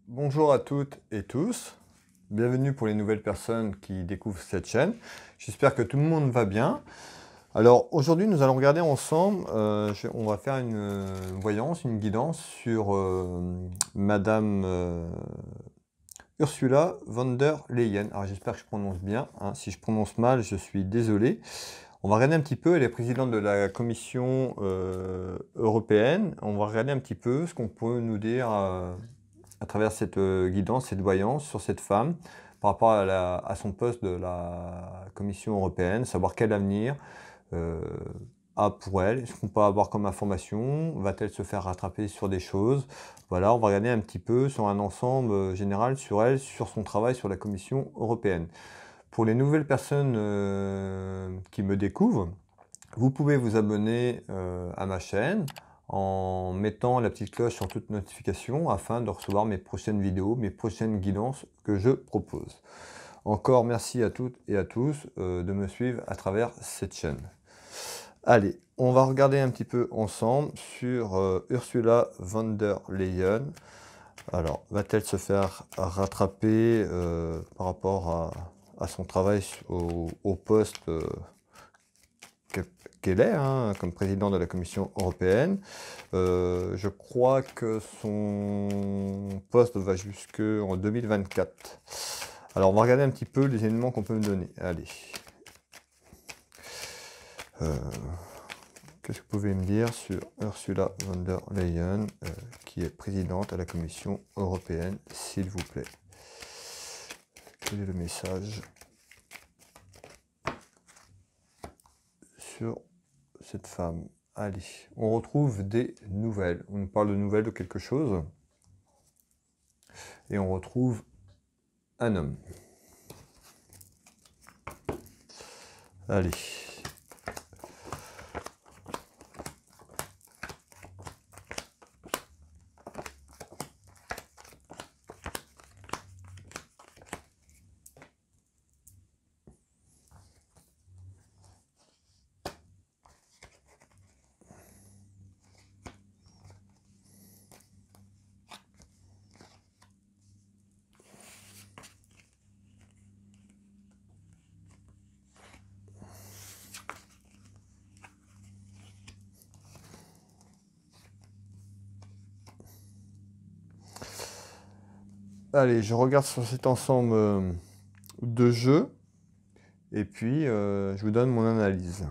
Bonjour à toutes et tous, bienvenue pour les nouvelles personnes qui découvrent cette chaîne. J'espère que tout le monde va bien. Alors aujourd'hui nous allons regarder ensemble, on va faire une voyance, une guidance sur Madame Ursula von der Leyen. Alors j'espère que je prononce bien, hein. Si je prononce mal je suis désolé. On va regarder un petit peu, elle est présidente de la Commission européenne. On va regarder un petit peu ce qu'on peut nous dire à travers cette guidance, cette voyance sur cette femme par rapport à son poste de la Commission européenne, savoir quel avenir euh, a pour elle, est-ce qu'on peut avoir comme information, va-t-elle se faire rattraper sur des choses. Voilà, on va regarder un petit peu sur un ensemble général sur elle, sur son travail sur la Commission européenne. Pour les nouvelles personnes qui me découvrent, vous pouvez vous abonner à ma chaîne en mettant la petite cloche sur toute notification afin de recevoir mes prochaines vidéos, mes prochaines guidances que je propose. Encore merci à toutes et à tous de me suivre à travers cette chaîne. Allez, on va regarder un petit peu ensemble sur Ursula von der Leyen. Alors, va-t-elle se faire rattraper par rapport à son travail au poste qu'elle est, hein, comme président de la Commission européenne. Je crois que son poste va jusqu'en 2024. Alors, on va regarder un petit peu les éléments qu'on peut me donner. Allez. Qu'est-ce que vous pouvez me dire sur Ursula von der Leyen, qui est présidente à la Commission européenne, s'il vous plaît? Quel est le message sur cette femme? Allez, on retrouve des nouvelles. On nous parle de nouvelles de quelque chose. Et on retrouve un homme. Allez. Allez, je regarde sur cet ensemble de jeux et puis je vous donne mon analyse.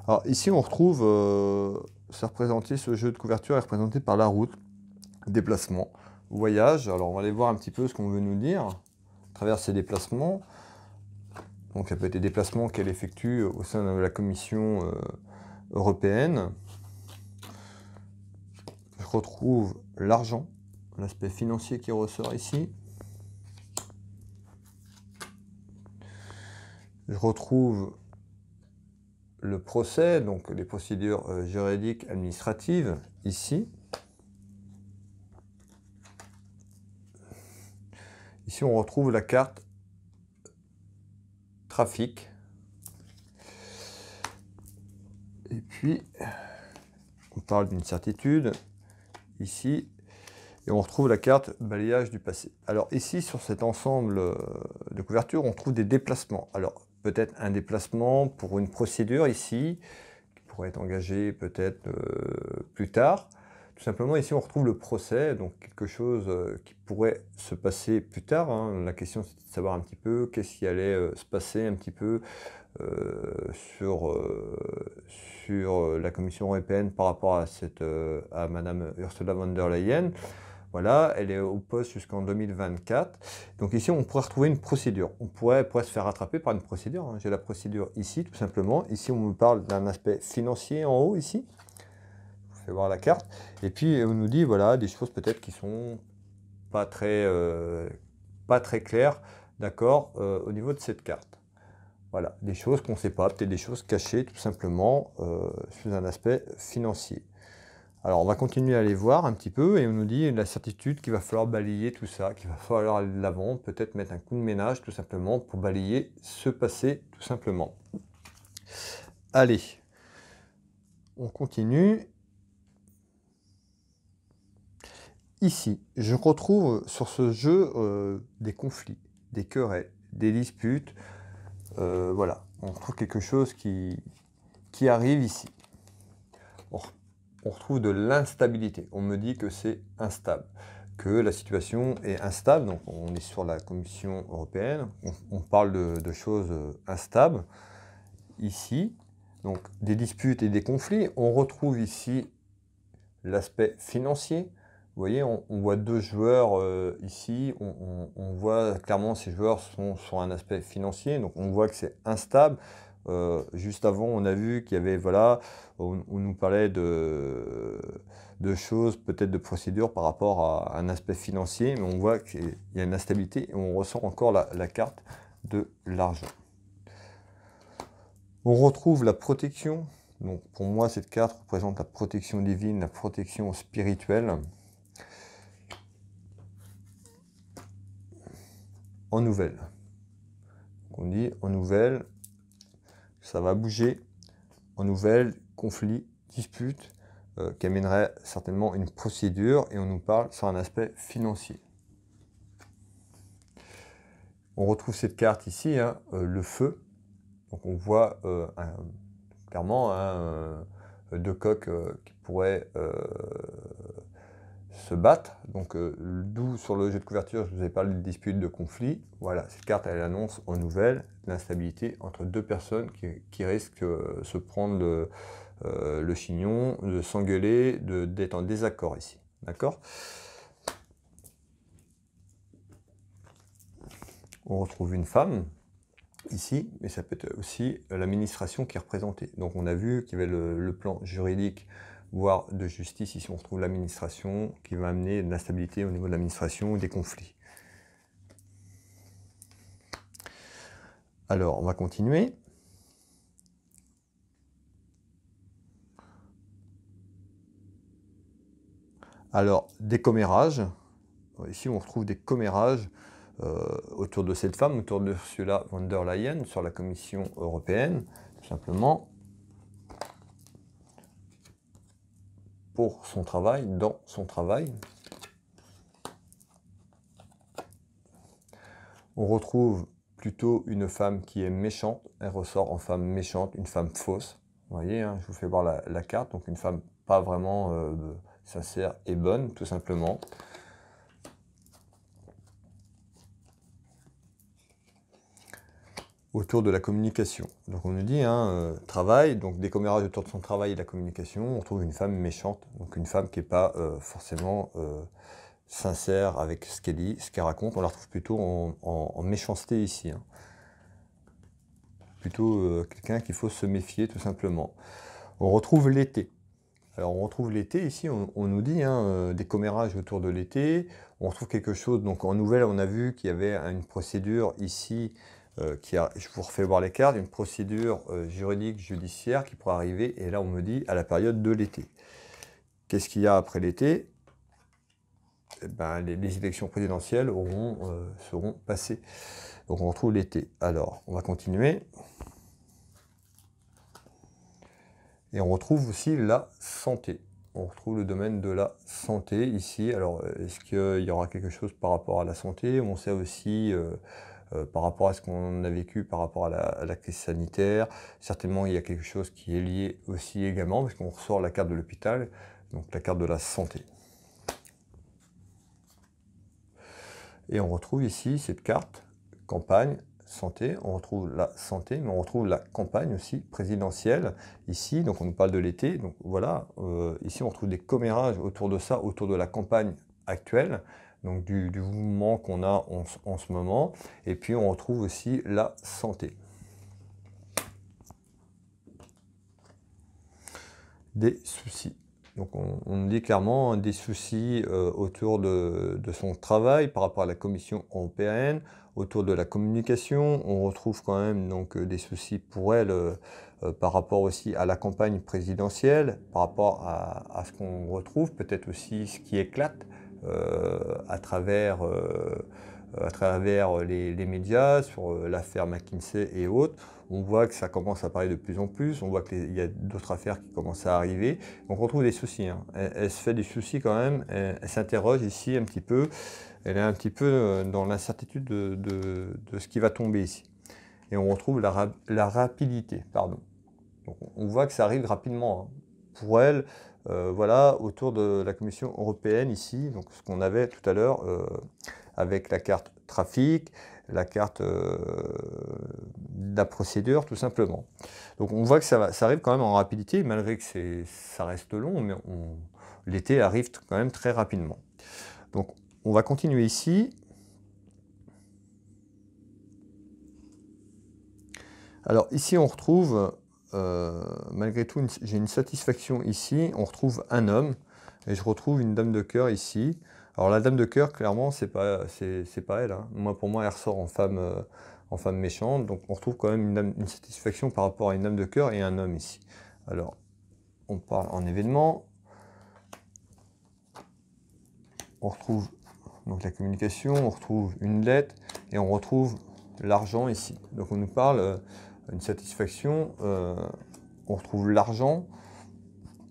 Alors ici on retrouve, c'est représenté, ce jeu de couverture est représenté par la route, déplacement, voyage. Alors on va aller voir un petit peu ce qu'on veut nous dire à travers ces déplacements. Donc ça peut être des déplacements qu'elle effectue au sein de la Commission européenne. Je retrouve l'argent, l'aspect financier qui ressort ici. Je retrouve le procès, donc les procédures juridiques administratives, ici. Ici, on retrouve la carte trafic. Et puis, on parle d'une certitude, ici. Et on retrouve la carte balayage du passé. Alors ici, sur cet ensemble de couverture, on trouve des déplacements. Alors, peut-être un déplacement pour une procédure ici, qui pourrait être engagée peut-être plus tard. Tout simplement, ici, on retrouve le procès, donc quelque chose qui pourrait se passer plus tard, hein. La question, c'est de savoir un petit peu qu'est-ce qui allait se passer un petit peu sur la Commission européenne par rapport à Madame Ursula von der Leyen. Voilà, elle est au poste jusqu'en 2024. Donc ici, on pourrait retrouver une procédure. On pourrait se faire rattraper par une procédure, hein. J'ai la procédure ici, tout simplement. Ici, on me parle d'un aspect financier en haut, ici. Je vous fais voir la carte. Et puis, on nous dit, voilà, des choses peut-être qui sont pas très claires, d'accord, au niveau de cette carte. Voilà, des choses qu'on ne sait pas, peut-être des choses cachées, tout simplement, sous un aspect financier. Alors, on va continuer à aller voir un petit peu et on nous dit la certitude qu'il va falloir balayer tout ça, qu'il va falloir aller de l'avant, peut-être mettre un coup de ménage tout simplement pour balayer ce passé tout simplement. Allez, on continue. Ici, je retrouve sur ce jeu des conflits, des querelles, des disputes. Voilà, on retrouve quelque chose qui arrive ici. On retrouve de l'instabilité. On me dit que c'est instable, que la situation est instable. Donc on est sur la Commission européenne. On parle de choses instables. Ici, donc des disputes et des conflits. On retrouve ici l'aspect financier. Vous voyez, on voit deux joueurs ici. On voit clairement ces joueurs sont sur un aspect financier. Donc on voit que c'est instable. Juste avant, on a vu qu'il y avait, voilà, on nous parlait de choses, peut-être de procédures par rapport à un aspect financier, mais on voit qu'il y a une instabilité et on ressent encore la carte de l'argent. On retrouve la protection. Donc pour moi, cette carte représente la protection divine, la protection spirituelle. En nouvelle. On dit en nouvelle, ça va bouger. En nouvelle, conflit, dispute, qui amènerait certainement une procédure, et on nous parle sur un aspect financier. On retrouve cette carte ici, hein, le feu. Donc on voit clairement deux coqs qui pourraient se battre. Donc d'où sur le jeu de couverture, je vous ai parlé de dispute, de conflit. Voilà, cette carte, elle annonce en nouvelle l'instabilité entre deux personnes qui risquent de se prendre le chignon, de s'engueuler, d'être en désaccord ici. D'accord? On retrouve une femme ici, mais ça peut être aussi l'administration qui est représentée. Donc on a vu qu'il y avait le plan juridique, voire de justice. Ici on retrouve l'administration qui va amener de l'instabilité au niveau de l'administration, des conflits. Alors on va continuer. Alors des commérages. Ici on retrouve des commérages autour de cette femme, autour de Ursula von der Leyen sur la Commission européenne, tout simplement pour son travail, dans son travail. On retrouve plutôt une femme qui est méchante, elle ressort en femme méchante, une femme fausse. Vous voyez, hein, je vous fais voir la carte, donc une femme pas vraiment sincère et bonne, tout simplement. Autour de la communication. Donc on nous dit, hein, travail, donc des commérages autour de son travail et de la communication, on trouve une femme méchante, donc une femme qui n'est pas forcément sincère avec ce qu'elle dit, ce qu'elle raconte. On la retrouve plutôt en méchanceté ici. Hein. Plutôt quelqu'un qu'il faut se méfier tout simplement. On retrouve l'été. Alors on retrouve l'été ici, on nous dit hein, des commérages autour de l'été. On retrouve quelque chose, donc en nouvelle on a vu qu'il y avait une procédure ici, je vous refais voir les cartes, une procédure juridique, judiciaire qui pourrait arriver, et là on me dit à la période de l'été. Qu'est-ce qu'il y a après l'été? Eh ben, les élections présidentielles seront passées. Donc on retrouve l'été. Alors, on va continuer. Et on retrouve aussi la santé. On retrouve le domaine de la santé ici. Alors, est-ce qu'il y aura quelque chose par rapport à la santé? On sait aussi par rapport à ce qu'on a vécu, par rapport à la crise sanitaire. Certainement, il y a quelque chose qui est lié aussi également, parce qu'on ressort la carte de l'hôpital, donc la carte de la santé. Et on retrouve ici cette carte, campagne, santé, on retrouve la santé, mais on retrouve la campagne aussi présidentielle ici, donc on nous parle de l'été, donc voilà, ici on retrouve des commérages autour de ça, autour de la campagne actuelle, donc du mouvement qu'on a en ce moment, et puis on retrouve aussi la santé. Des soucis. Donc on dit clairement des soucis autour de son travail par rapport à la Commission européenne, autour de la communication. On retrouve quand même donc, des soucis pour elle par rapport aussi à la campagne présidentielle, par rapport à ce qu'on retrouve, peut-être aussi ce qui éclate à travers les médias, sur l'affaire McKinsey et autres. on voit que ça commence à parler de plus en plus, on voit qu'il y a d'autres affaires qui commencent à arriver. Donc on trouve des soucis, hein. Elle se fait des soucis quand même, elle s'interroge ici un petit peu, elle est un petit peu dans l'incertitude de ce qui va tomber ici. Et on retrouve la rapidité, pardon. Donc on voit que ça arrive rapidement, hein. Pour elle, voilà, autour de la Commission européenne ici, donc ce qu'on avait tout à l'heure avec la carte trafic, la carte de la procédure, tout simplement. Donc on voit que ça arrive quand même en rapidité, malgré que ça reste long, mais l'été arrive quand même très rapidement. Donc on va continuer ici. Alors ici on retrouve, malgré tout, j'ai une satisfaction ici, on retrouve un homme, et je retrouve une dame de cœur ici. Alors la dame de cœur, clairement, c'est pas elle, hein. Moi, pour moi, elle ressort en femme méchante, donc on retrouve quand même une satisfaction par rapport à une dame de cœur et un homme ici. Alors, on parle en événement, on retrouve donc la communication, on retrouve une lettre, et on retrouve l'argent ici. Donc on nous parle une satisfaction, on retrouve l'argent.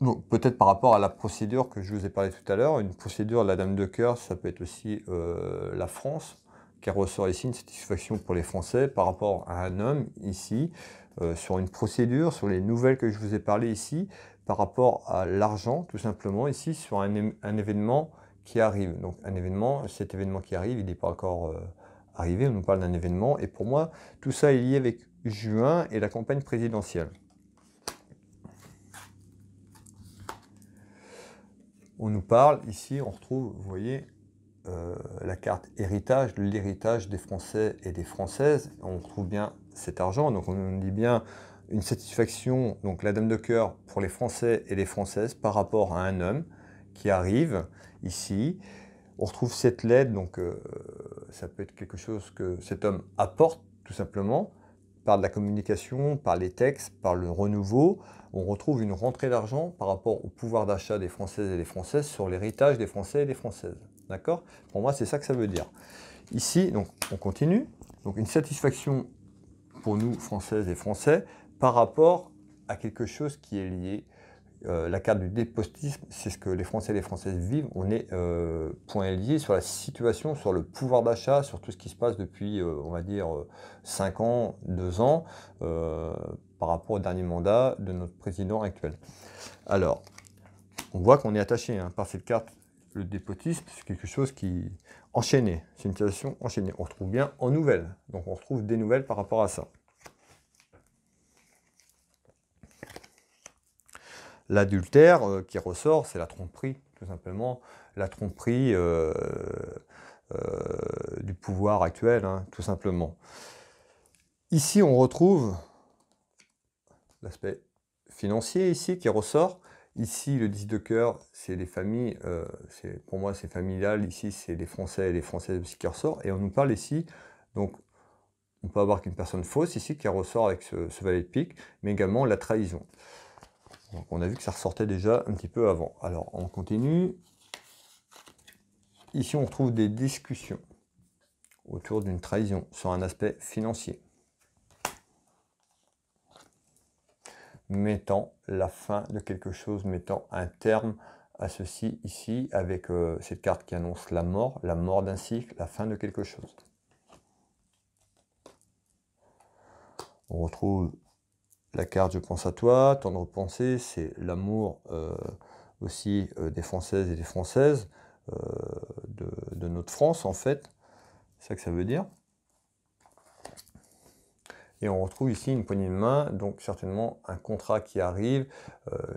Donc peut-être par rapport à la procédure que je vous ai parlé tout à l'heure, une procédure de la dame de cœur, ça peut être aussi la France, qui ressort ici une satisfaction pour les Français par rapport à un homme ici, sur une procédure, sur les nouvelles que je vous ai parlé ici, par rapport à l'argent, tout simplement, ici, sur un événement qui arrive. Donc un événement, cet événement qui arrive, il n'est pas encore arrivé, on nous parle d'un événement, et pour moi, tout ça est lié avec juin et la campagne présidentielle. On nous parle, ici, on retrouve, vous voyez, la carte héritage, l'héritage des Français et des Françaises. On retrouve bien cet argent, donc on nous dit bien une satisfaction, donc la dame de cœur pour les Français et les Françaises par rapport à un homme qui arrive ici. On retrouve cette lettre, donc ça peut être quelque chose que cet homme apporte tout simplement, par de la communication, par les textes, par le renouveau. On retrouve une rentrée d'argent par rapport au pouvoir d'achat des Françaises et des Françaises sur l'héritage des Français et des Françaises. D'accord? Pour moi, c'est ça que ça veut dire. Ici, donc, on continue. Donc, une satisfaction pour nous, Françaises et Français, par rapport à quelque chose qui est lié. La carte du despotisme, c'est ce que les Français et les Françaises vivent. On est point lié sur la situation, sur le pouvoir d'achat, sur tout ce qui se passe depuis, on va dire, 5 ans, 2 ans, par rapport au dernier mandat de notre président actuel. Alors, on voit qu'on est attaché par cette carte. Le despotisme, c'est quelque chose qui est enchaîné. C'est une situation enchaînée. On retrouve bien en nouvelles. Donc, on retrouve des nouvelles par rapport à ça. L'adultère qui ressort, c'est la tromperie, tout simplement. La tromperie du pouvoir actuel, tout simplement. Ici, on retrouve l'aspect financier ici qui ressort. Ici, le 10 de cœur, c'est les familles, pour moi, c'est familial. Ici, c'est les Français et les Françaises aussi qui ressort. Et on nous parle ici, donc, on peut avoir qu'une personne fausse ici qui ressort avec ce valet de pique, mais également la trahison. Donc on a vu que ça ressortait déjà un petit peu avant. Alors on continue. Ici on retrouve des discussions autour d'une trahison sur un aspect financier, mettant la fin de quelque chose, mettant un terme à ceci ici, avec cette carte qui annonce la mort d'un cycle, la fin de quelque chose. On retrouve la carte « Je pense à toi », tendre pensée, c'est l'amour aussi des Françaises et des Françaises, de notre France en fait, c'est ça que ça veut dire. Et on retrouve ici une poignée de main, donc certainement un contrat qui arrive,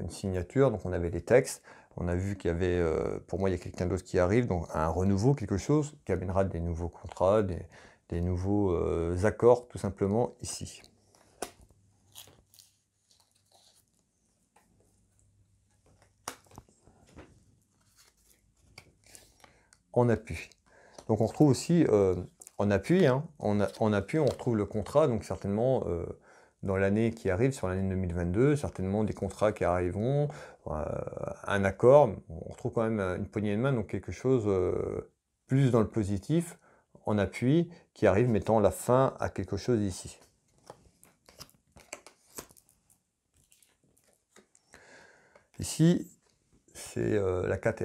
une signature, donc on avait les textes, on a vu qu'il y avait, pour moi il y a quelqu'un d'autre qui arrive, donc un renouveau, quelque chose qui amènera des nouveaux contrats, des nouveaux accords tout simplement ici. En appui. Donc on retrouve aussi en appui, on retrouve le contrat, donc certainement dans l'année qui arrive, sur l'année 2022, certainement des contrats qui arriveront, un accord, on retrouve quand même une poignée de main, donc quelque chose plus dans le positif, en appui, qui arrive mettant la fin à quelque chose ici. Ici, c'est la carte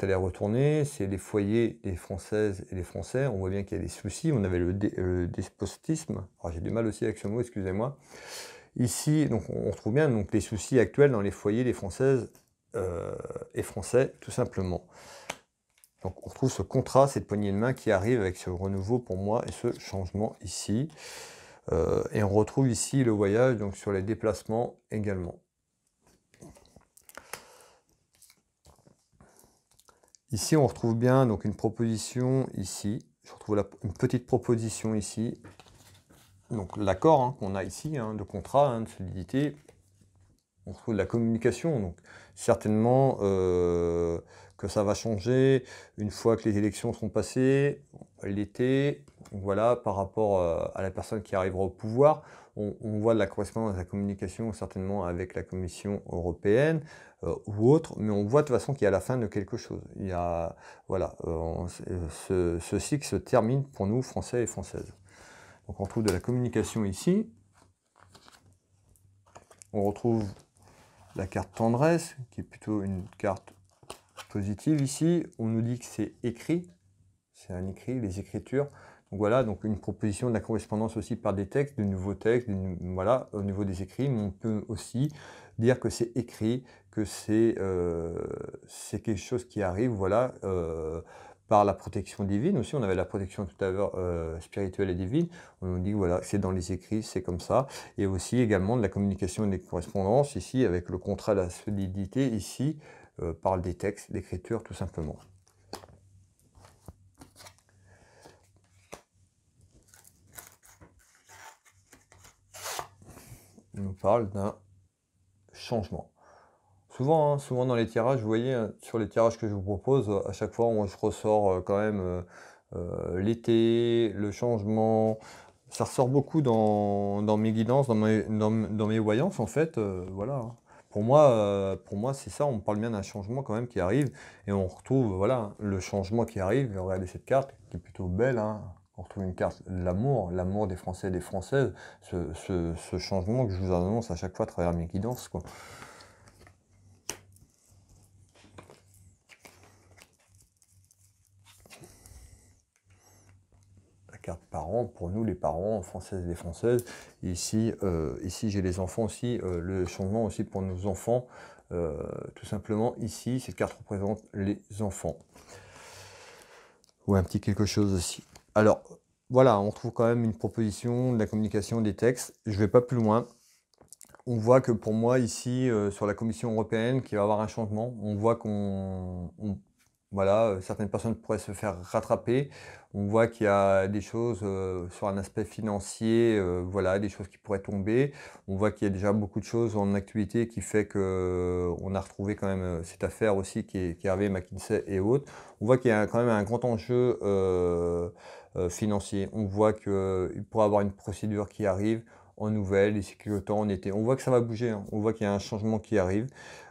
elle est retournée, c'est les foyers des Françaises et des Français. On voit bien qu'il y a des soucis. On avait le despotisme. Alors, j'ai du mal aussi avec ce mot, excusez-moi. Ici, donc, on retrouve bien donc, les soucis actuels dans les foyers des Françaises et Français, tout simplement. Donc on retrouve ce contrat, cette poignée de main qui arrive avec ce renouveau pour moi et ce changement ici. Et on retrouve ici le voyage, donc sur les déplacements également. Ici, on retrouve bien donc une proposition ici. Je retrouve une petite proposition ici. Donc l'accord qu'on a ici, de contrat, de solidité. On retrouve de la communication. Donc certainement que ça va changer une fois que les élections seront passées, l'été. Voilà, par rapport à la personne qui arrivera au pouvoir. On voit de la correspondance de la communication certainement avec la Commission européenne ou autre, mais on voit de toute façon qu'il y a la fin de quelque chose. Il y a, voilà, ce cycle se termine pour nous, Français et Françaises. Donc on retrouve de la communication ici. On retrouve la carte tendresse, qui est plutôt une carte positive ici. On nous dit que c'est écrit, c'est un écrit, les écritures. Donc voilà, donc une proposition de la correspondance aussi par des textes, de nouveaux textes, voilà, au niveau des écrits, mais on peut aussi dire que c'est écrit, que c'est quelque chose qui arrive, voilà, par la protection divine aussi. On avait la protection tout à l'heure spirituelle et divine. On nous dit voilà, c'est dans les écrits, c'est comme ça. Et aussi également de la communication et des correspondances ici avec le contrat de la solidité ici par des textes, d'écriture tout simplement. On nous parle d'un changement. Souvent, souvent dans les tirages, vous voyez, sur les tirages que je vous propose, à chaque fois, je ressors quand même l'été, le changement. Ça ressort beaucoup dans mes guidances, dans mes voyances, en fait. Voilà. Pour moi c'est ça, on parle bien d'un changement quand même qui arrive. Et on retrouve, voilà, le changement qui arrive. Et regardez cette carte, qui est plutôt belle, On retrouve une carte de l'amour des Français et des Françaises. Ce changement que je vous annonce à chaque fois à travers mes guidances, quoi. Carte parents, pour nous les parents, françaises et les françaises. Ici, ici j'ai les enfants aussi, le changement aussi pour nos enfants. Tout simplement, ici, cette carte représente les enfants. Ou un petit quelque chose aussi. Alors, voilà, on retrouve quand même une proposition de la communication des textes. Je ne vais pas plus loin. On voit que pour moi, ici, sur la Commission européenne, qu'il va y avoir un changement. On voit voilà, certaines personnes pourraient se faire rattraper. On voit qu'il y a des choses sur un aspect financier, voilà, des choses qui pourraient tomber. On voit qu'il y a déjà beaucoup de choses en actualité qui fait que on a retrouvé quand même cette affaire aussi qui est arrivée, McKinsey et autres. On voit qu'il y a quand même un grand enjeu financier. On voit qu'il pourrait y avoir une procédure qui arrive en nouvelles, d'ici quelques temps, en été. On voit que ça va bouger, on voit qu'il y a un changement qui arrive.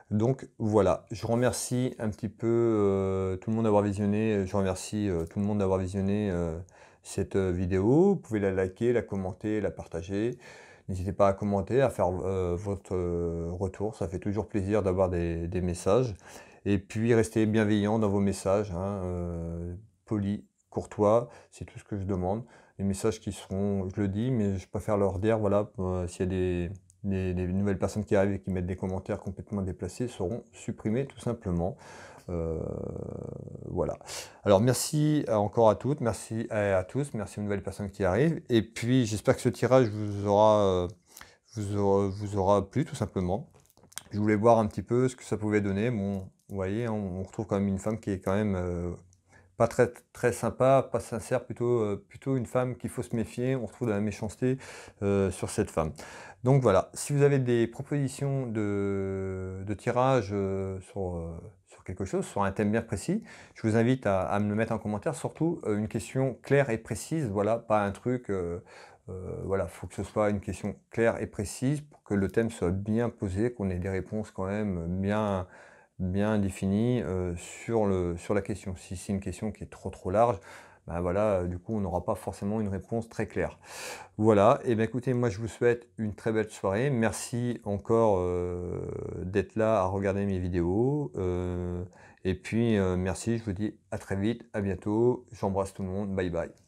Donc voilà, je remercie un petit peu tout le monde d'avoir visionné, je remercie tout le monde d'avoir visionné cette vidéo. Vous pouvez la liker, la commenter, la partager. N'hésitez pas à commenter, à faire votre retour, ça fait toujours plaisir d'avoir des messages. Et puis restez bienveillants dans vos messages, polis, courtois, c'est tout ce que je demande. Les messages qui seront, je le dis, mais je préfère leur dire, voilà, s'il y a des nouvelles personnes qui arrivent et qui mettent des commentaires complètement déplacés seront supprimés tout simplement. Voilà. Alors merci encore à toutes, merci à tous, merci aux nouvelles personnes qui arrivent. Et puis j'espère que ce tirage vous aura plu tout simplement. Je voulais voir un petit peu ce que ça pouvait donner. Bon, vous voyez, on retrouve quand même une femme qui est quand même pas très, très sympa, pas sincère, plutôt une femme qu'il faut se méfier. On retrouve de la méchanceté sur cette femme. Donc voilà, si vous avez des propositions de tirage sur quelque chose, sur un thème bien précis, je vous invite à me le mettre en commentaire. Surtout une question claire et précise, voilà, pas un truc... voilà, il faut que ce soit une question claire et précise pour que le thème soit bien posé, qu'on ait des réponses quand même bien définies sur la question. Si c'est une question qui est trop large, ben voilà, du coup, on n'aura pas forcément une réponse très claire. Voilà, et bien écoutez, moi je vous souhaite une très belle soirée. Merci encore d'être là à regarder mes vidéos. Et puis merci, je vous dis à très vite, à bientôt. J'embrasse tout le monde, bye bye.